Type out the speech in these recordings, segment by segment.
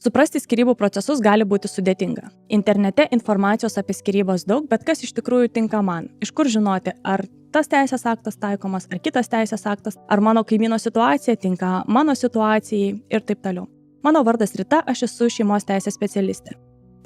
Suprasti skyrybų procesus gali būti sudėtinga. Internete informacijos apie skyrybas daug, bet kas iš tikrųjų tinka man? Iš kur žinoti, ar tas teisės aktas taikomas, ar kitas teisės aktas, ar mano kaimyno situacija tinka mano situacijai ir taip toliau. Mano vardas Rita, aš esu šeimos teisės specialistė.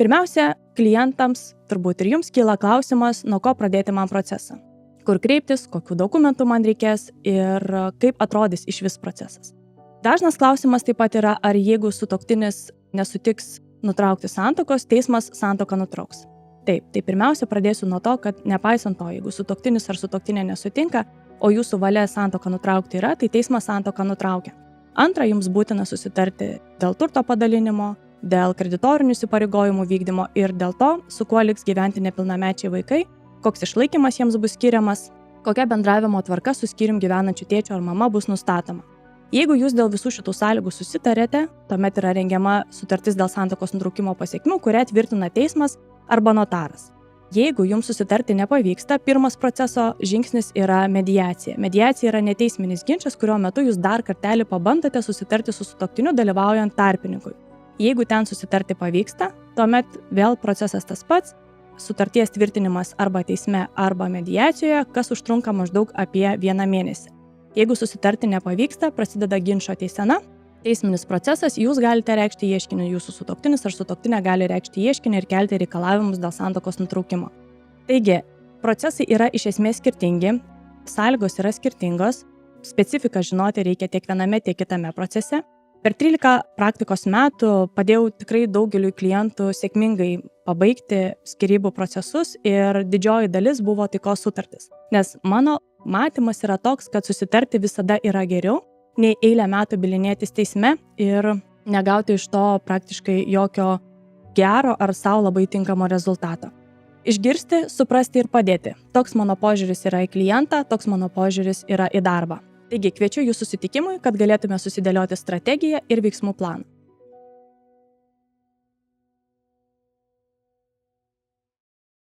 Pirmiausia, klientams, turbūt ir jums kyla klausimas, nuo ko pradėti man procesą. Kur kreiptis, kokių dokumentų man reikės ir kaip atrodys iš vis procesas. Dažnas klausimas taip pat yra, ar jeigu sutuoktinis nesutiks nutraukti santuokos, teismas santuoką nutrauks. Taip, tai pirmiausia pradėsiu nuo to, kad nepaisant to, jeigu sutuoktinis ar sutuoktinė nesutinka, o jūsų valia santuoką nutraukti yra, tai teismas santuoką nutraukia. Antra, jums būtina susitarti dėl turto padalinimo, dėl kreditorinių įsipareigojimų vykdymo ir dėl to, su kuo liks gyventi nepilnamečiai vaikai, koks išlaikymas jiems bus skiriamas, kokia bendravimo tvarka su skyrium gyvenančiu tėčiu ar mama bus nustatoma. Jeigu jūs dėl visų šitų sąlygų susitarėte, tuomet yra rengiama sutartis dėl santuokos nutraukimo pasekmių, kurią tvirtina teismas arba notaras. Jeigu jums susitarti nepavyksta, pirmas proceso žingsnis yra mediacija. Mediacija yra neteisminis ginčas, kurio metu jūs dar kartelį pabandote susitarti su sutuoktiniu dalyvaujant tarpininkui. Jeigu ten susitarti pavyksta, tuomet vėl procesas tas pats, sutarties tvirtinimas arba teisme arba mediacijoje, kas užtrunka maždaug apie 1 mėnesį. Jeigu susitarti nepavyksta, prasideda ginčo teisena, teisminis procesas, jūs galite reikšti ieškinį, jūsų sutuoktinis ar sutuoktinė gali reikšti ieškinį ir kelti reikalavimus dėl santuokos nutraukimo. Taigi, procesai yra iš esmės skirtingi, sąlygos yra skirtingos, specifiką žinoti reikia tiek viename, tiek kitame procese. Per 13 praktikos metų padėjau tikrai daugeliui klientų sėkmingai pabaigti skyrybų procesus ir didžioji dalis buvo taikos sutartis. Nes mano matymas yra toks, kad susitarti visada yra geriau, nei eilę metų bylinėtis teisme ir negauti iš to praktiškai jokio gero ar savo labai tinkamo rezultato. Išgirsti, suprasti ir padėti. Toks mano požiūris yra į klientą, toks mano požiūris yra į darbą. Taigi kviečiu jūsų susitikimui, kad galėtume susidėlioti strategiją ir veiksmų planą.